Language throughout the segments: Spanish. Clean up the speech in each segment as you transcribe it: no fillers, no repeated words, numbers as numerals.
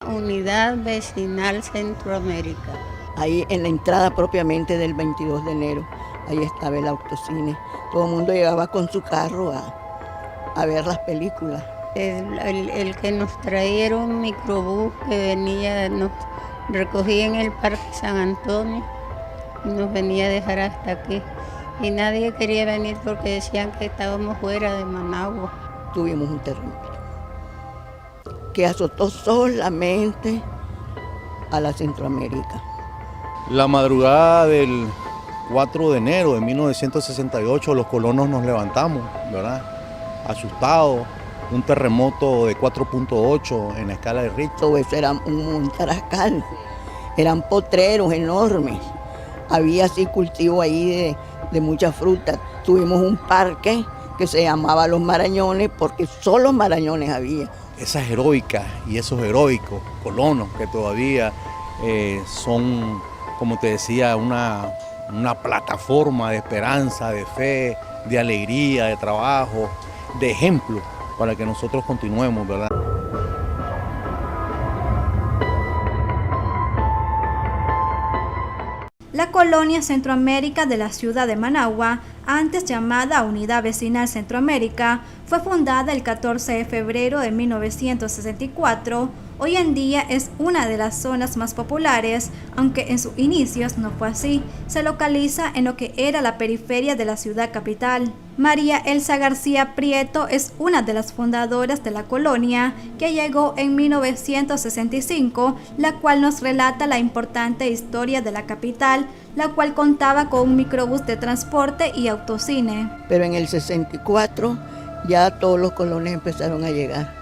Unidad Vecinal Centroamérica. Ahí en la entrada propiamente del 22 de enero, ahí estaba el autocine. Todo el mundo llegaba con su carro a ver las películas. El que nos traía era un microbús que venía, nos recogía en el Parque San Antonio y nos venía a dejar hasta aquí. Y nadie quería venir porque decían que estábamos fuera de Managua. Tuvimos un terremoto que azotó solamente a la Centroamérica. La madrugada del 4 de enero de 1968 los colonos nos levantamos, ¿verdad? Asustados, un terremoto de 4.8 en la escala de Richter. Todo eso era un tarascal, eran potreros enormes, había así cultivo ahí de muchas frutas. Tuvimos un parque que se llamaba Los Marañones porque solo marañones había. Esas heroicas y esos heroicos colonos que todavía son, como te decía, una plataforma de esperanza, de fe, de alegría, de trabajo, de ejemplo para que nosotros continuemos, ¿verdad? La colonia Centroamérica de la ciudad de Managua, antes llamada Unidad Vecinal Centroamérica, fue fundada el 14 de febrero de 1964. Hoy en día es una de las zonas más populares, aunque en sus inicios no fue así. Se localiza en lo que era la periferia de la ciudad capital. María Elsa García Prieto es una de las fundadoras de la colonia, que llegó en 1965, la cual nos relata la importante historia de la capital, la cual contaba con un microbús de transporte y autocine. Pero en el 64 ya todos los colones empezaron a llegar.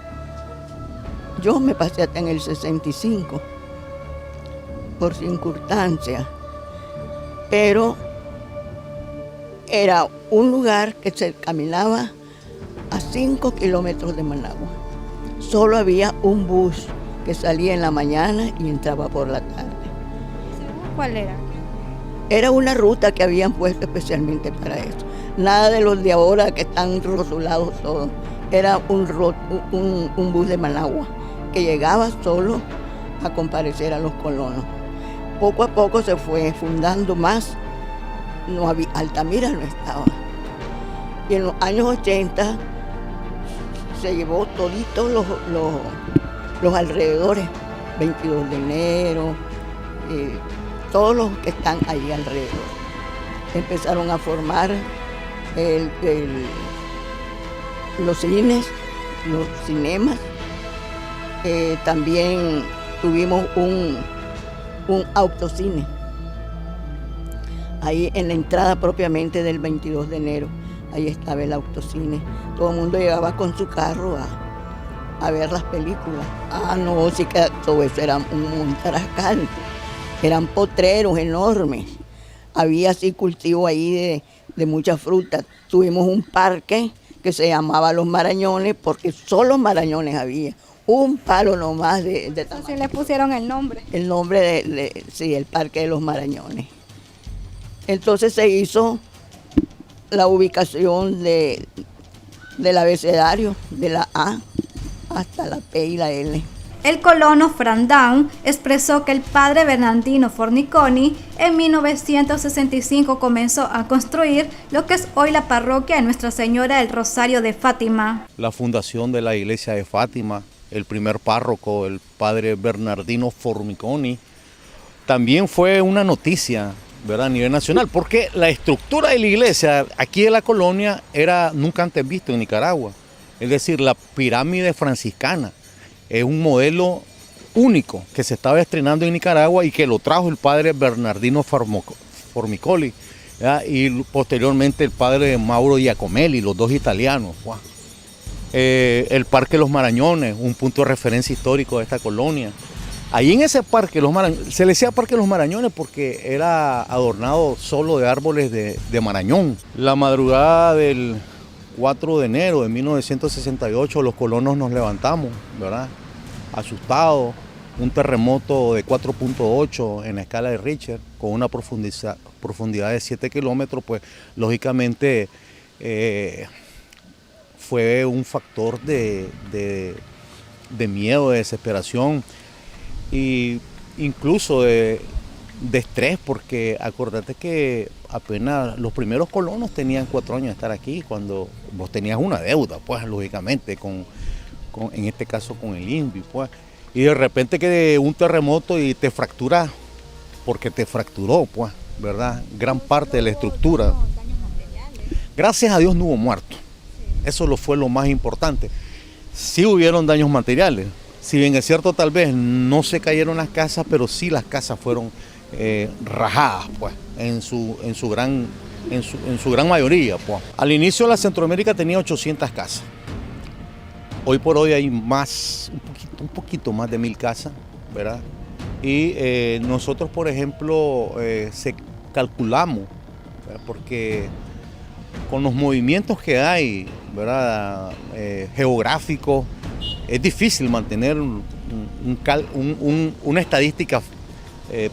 Yo me pasé hasta en el 65, por circunstancias, pero era un lugar que se caminaba a 5 kilómetros de Managua. Solo había un bus que salía en la mañana y entraba por la tarde. ¿Cuál era? Era una ruta que habían puesto especialmente para eso. Nada de los de ahora que están rotulados todos. Era un bus de Managua que llegaba solo a comparecer a los colonos. Poco a poco se fue fundando más. No había, Altamira no estaba. Y en los años 80 se llevó toditos los alrededores, 22 de enero, todos los que están ahí alrededor. Empezaron a formar los cines, los cinemas. También tuvimos un autocine ahí en la entrada propiamente del 22 de enero. Ahí estaba el autocine. Todo el mundo llegaba con su carro a ver las películas. No, sí que todo eso era un tarascal. Eran potreros enormes. Había así cultivo ahí de muchas frutas. Tuvimos un parque que se llamaba Los Marañones porque solo marañones había. Un palo nomás de tamaño. Así le pusieron el nombre. El nombre sí, el Parque de los Marañones. Entonces se hizo la ubicación del abecedario, de la A hasta la P y la L. El colono Frandán expresó que el padre Bernardino Forniconi en 1965 comenzó a construir lo que es hoy la parroquia de Nuestra Señora del Rosario de Fátima. La fundación de la iglesia de Fátima, el primer párroco, el padre Bernardino Forniconi, también fue una noticia, ¿verdad?, a nivel nacional, porque la estructura de la iglesia aquí de la colonia era nunca antes visto en Nicaragua. Es decir, la pirámide franciscana es un modelo único que se estaba estrenando en Nicaragua y que lo trajo el padre Bernardino Formicoli, ¿verdad?, y posteriormente el padre Mauro Giacomelli, los dos italianos. ¡Wow! El Parque Los Marañones, un punto de referencia histórico de esta colonia. Ahí en ese Parque Los Marañones, se le decía Parque Los Marañones porque era adornado solo de árboles de marañón. La madrugada del 4 de enero de 1968 los colonos nos levantamos, ¿verdad?, asustados, un terremoto de 4.8 en la escala de Richter, con una profundidad de 7 kilómetros, pues lógicamente fue un factor de miedo, de desesperación. y incluso de estrés, porque acordate que apenas los primeros colonos tenían 4 años de estar aquí, cuando vos tenías una deuda, pues lógicamente, en este caso con el INVI, pues, y de repente que un terremoto y te fractura, porque te fracturó, pues, ¿verdad? Gran parte de la estructura. Gracias a Dios no hubo muertos, eso fue lo más importante. Sí hubieron daños materiales, si bien es cierto tal vez no se cayeron las casas, pero sí las casas fueron rajadas, pues, en su gran mayoría, pues. Al inicio la Centroamérica tenía 800 casas. Hoy por hoy hay más, un poquito más de 1000 casas, ¿verdad? Y nosotros, por ejemplo, calculamos, ¿verdad? Porque con los movimientos que hay, ¿verdad? Geográficos, es difícil mantener una estadística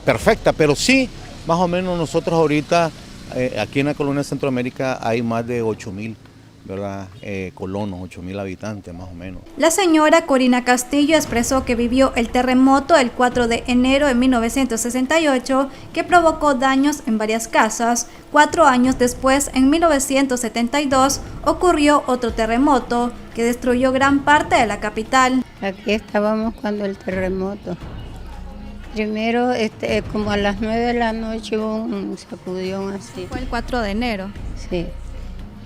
perfecta, pero sí, más o menos nosotros ahorita, aquí en la colonia Centroamérica hay más de 8.000, ¿verdad? Colonos, 8.000 habitantes más o menos. La señora Corina Castillo expresó que vivió el terremoto el 4 de enero de 1968 que provocó daños en varias casas. 4 años después, en 1972, ocurrió otro terremoto que destruyó gran parte de la capital. Aquí estábamos cuando el terremoto. Primero, como a las 9 de la noche hubo un sacudión así. Fue el 4 de enero. Sí.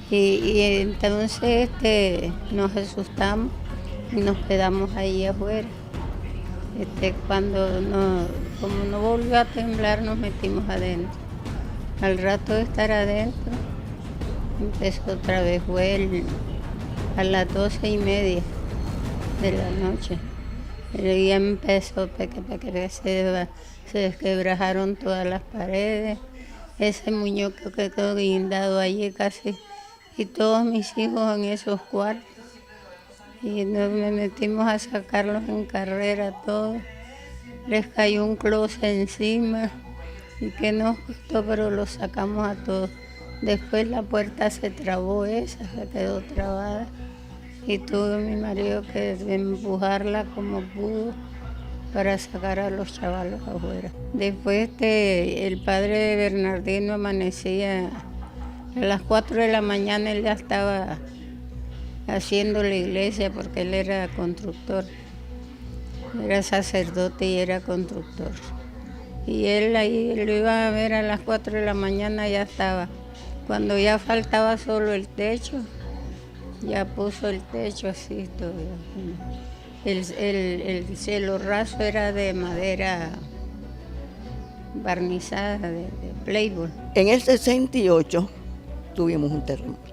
Y entonces nos asustamos y nos quedamos ahí afuera. Como no volvió a temblar, nos metimos adentro. Al rato de estar adentro, empezó otra vez, fue a las 12:30 de la noche. Pero ya empezó que se desquebrajaron todas las paredes. Ese muñeco que quedó guindado allí casi, y todos mis hijos en esos cuartos. Y nos metimos a sacarlos en carrera todos. Les cayó un closet encima y que nos costó, pero los sacamos a todos. Después la puerta se trabó, se quedó trabada. Y tuve mi marido que empujarla como pudo para sacar a los chavalos afuera. Después el padre de Bernardino amanecía a las 4 de la mañana, él ya estaba haciendo la iglesia porque él era constructor, era sacerdote y era constructor. Y él ahí lo iba a ver a las 4 de la mañana, ya estaba. Cuando ya faltaba solo el techo, ya puso el techo así todo. El cielo raso era de madera barnizada, de Playboy. En el 68 tuvimos un terremoto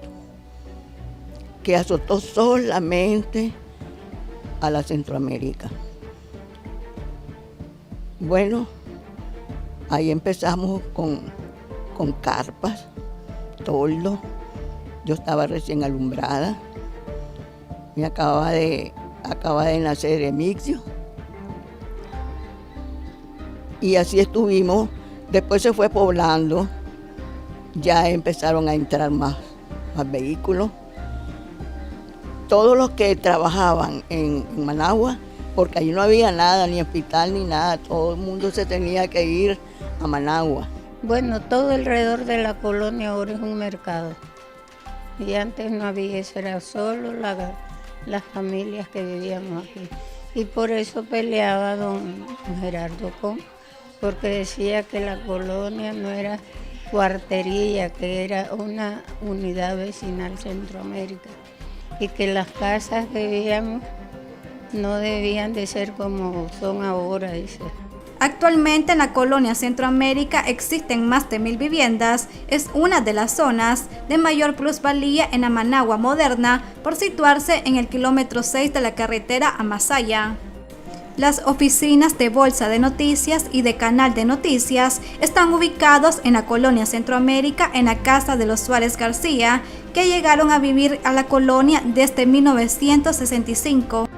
que azotó solamente a la Centroamérica. Bueno, ahí empezamos con carpas, toldo. Yo estaba recién alumbrada, me acaba de nacer Emixio. Y así estuvimos. Después se fue poblando, ya empezaron a entrar más vehículos. Todos los que trabajaban en Managua, porque allí no había nada, ni hospital ni nada, todo el mundo se tenía que ir a Managua. Bueno, todo alrededor de la colonia ahora es un mercado. Y antes no había eso, era solo las familias que vivíamos aquí. Y por eso peleaba don Gerardo Con, porque decía que la colonia no era cuartería, que era una unidad vecinal Centroamérica. Y que las casas que vivíamos no debían de ser como son ahora, dice. Actualmente en la colonia Centroamérica existen más de 1000 viviendas. Es una de las zonas de mayor plusvalía en la Managua moderna por situarse en el kilómetro 6 de la carretera a Masaya. Las oficinas de Bolsa de Noticias y de Canal de Noticias están ubicados en la colonia Centroamérica, en la casa de los Suárez García, que llegaron a vivir a la colonia desde 1965.